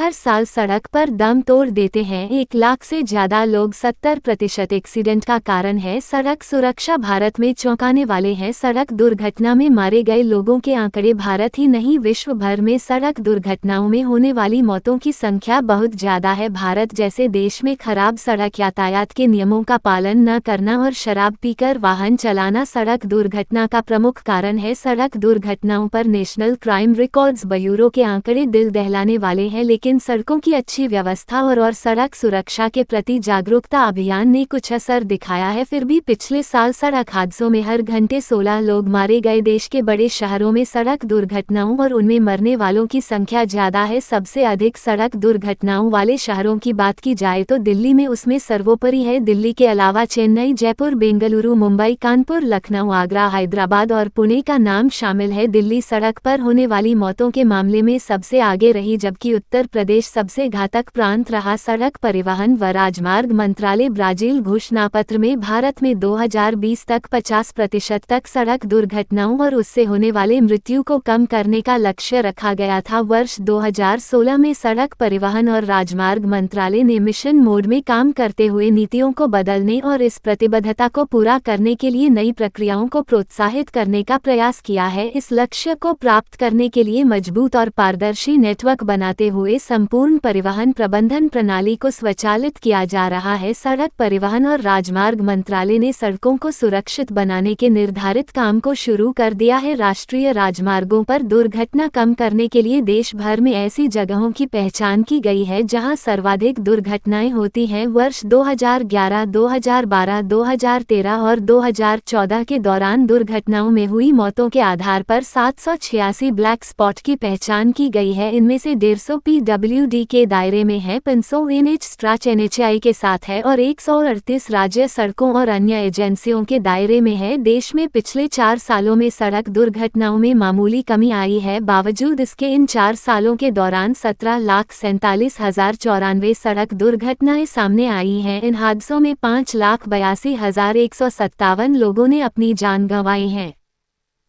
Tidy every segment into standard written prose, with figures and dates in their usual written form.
हर साल सड़क पर दम तोड़ देते हैं। 1 लाख से ज्यादा लोग 70% एक्सीडेंट का कारण है। सड़क सुरक्षा भारत में चौंकाने वाले हैं। सड़क दुर्घटना में मारे गए लोगों के आंकड़े भारत ही नहीं विश्व भर में सड़क दुर्घटनाओं में होने वाली मौतों की संख्या बहुत ज्यादा है। भारत जैसे देश में खराब सड़क यातायात के नियमों का पालन न करना और शराब पीकर वाहन चलाना सड़क दुर्घटना का प्रमुख कारण है। सड़क दुर्घटनाओं पर नेशनल क्राइम रिकॉर्ड्स ब्यूरो के आंकड़े दिल दहलाने वाले हैं, लेकिन सड़कों की अच्छी व्यवस्था और सड़क सुरक्षा के प्रति जागरूकता अभियान ने कुछ असर दिखाया है। फिर भी पिछले साल सड़क हादसों में हर घंटे 16 लोग मारे गए। देश के बड़े शहरों में सड़क दुर्घटनाओं और उनमें मरने वालों की संख्या ज्यादा है। सबसे अधिक सड़क दुर्घटनाओं वाले शहरों की बात की जाए तो दिल्ली में उसमें सर्वोपरि है। दिल्ली के अलावा चेन्नई, जयपुर, बेंगलुरु, मुंबई, कानपुर, लखनऊ, आगरा, हैदराबाद और पुणे का नाम शामिल है। दिल्ली सड़क पर होने वाली मौतों के मामले में सबसे आगे रही, जबकि उत्तर प्रदेश सबसे घातक प्रांत रहा। सड़क परिवहन व राजमार्ग मंत्रालय ब्राजील घोषणापत्र में भारत में 2020 तक 50% तक सड़क दुर्घटनाओं और उससे होने वाले मृत्यु को कम करने का लक्ष्य रखा गया था। वर्ष 2016 में सड़क परिवहन और राजमार्ग मंत्रालय ने मिशन मोड में काम करते हुए नीतियों को बदलने और इस प्रतिबद्धता को पूरा करने के लिए नई प्रक्रियाओं को प्रोत्साहित करने का प्रयास किया है। इस लक्ष्य को प्राप्त करने के लिए मजबूत और पारदर्शी नेटवर्क बनाते हुए संपूर्ण परिवहन प्रबंधन प्रणाली को स्वचालित किया जा रहा है। सड़क परिवहन और राजमार्ग मंत्रालय ने सड़कों को सुरक्षित बनाने के निर्धारित काम को शुरू कर दिया है। राष्ट्रीय राजमार्गों पर दुर्घटना कम करने के लिए देश भर में ऐसी जगहों की पहचान की गई है जहां सर्वाधिक दुर्घटनाएं होती हैं। वर्ष 2011, 2012, 2013 और 2014 के दौरान दुर्घटनाओं में हुई मौतों के आधार पर 786 ब्लैक स्पॉट की पहचान की गई है। इनमें से 150 पीडब्ल्यूडी के दायरे में है, 500 एनएच स्ट्रैच एनएचआई के साथ है और 138 राज्य सड़कों और अन्य एजेंसियों के दायरे में है। देश में पिछले 4 सालों में सड़क दुर्घटनाओं में मामूली कमी आई है। बावजूद इसके इन 4 सालों के दौरान 17,47,094 सड़क दुर्घटनाएं सामने आई हैं। इन हादसों में 5,82,157 लोगों ने अपनी जान गंवाई है।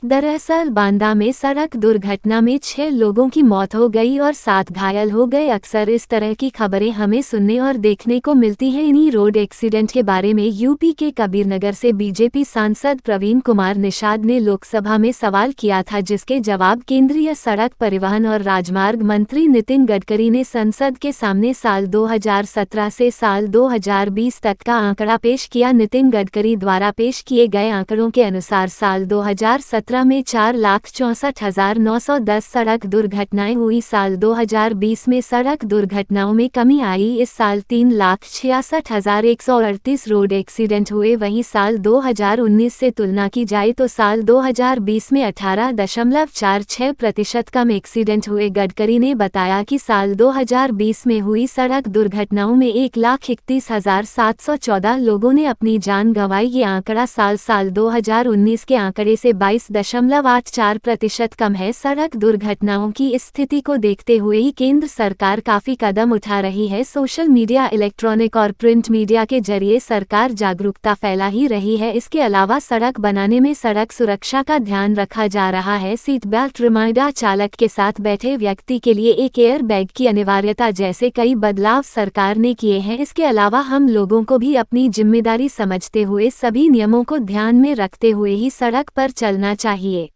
दरअसल बांदा में सड़क दुर्घटना में 6 लोगों की मौत हो गई और 7 घायल हो गए। अक्सर इस तरह की खबरें हमें सुनने और देखने को मिलती हैं। इन्हीं रोड एक्सीडेंट के बारे में यूपी के कबीरनगर से बीजेपी सांसद प्रवीण कुमार निषाद ने लोकसभा में सवाल किया था, जिसके जवाब केंद्रीय सड़क परिवहन और राजमार्ग मंत्री नितिन गडकरी ने संसद के सामने साल 2017 से साल 2020 तक का आंकड़ा पेश किया। नितिन गडकरी द्वारा पेश किए गए आंकड़ों के अनुसार साल 2017 में 4,64,910 सड़क दुर्घटनाएं हुई। साल 2020 में सड़क दुर्घटनाओं में कमी आई। इस साल 3,66,138 रोड एक्सीडेंट हुए। वहीं साल 2019 से तुलना की जाए तो साल 2020 में 18.46% कम एक्सीडेंट हुए। गडकरी ने बताया कि साल 2020 में हुई सड़क दुर्घटनाओं में 1,31,714 लोगों ने अपनी जान गंवाई। ये आंकड़ा साल 2019 के आंकड़े से 22.84% कम है। सड़क दुर्घटनाओं की इस स्थिति को देखते हुए ही केंद्र सरकार काफी कदम उठा रही है। सोशल मीडिया, इलेक्ट्रॉनिक और प्रिंट मीडिया के जरिए सरकार जागरूकता फैला ही रही है। इसके अलावा सड़क बनाने में सड़क सुरक्षा का ध्यान रखा जा रहा है। सीट बेल्ट रिमाइंडर, चालक के साथ बैठे व्यक्ति के लिए एक एयर बैग की अनिवार्यता जैसे कई बदलाव सरकार ने किए हैं। इसके अलावा हम लोगों को भी अपनी जिम्मेदारी समझते हुए सभी नियमों को ध्यान में रखते हुए ही सड़क पर चलना चाहिए।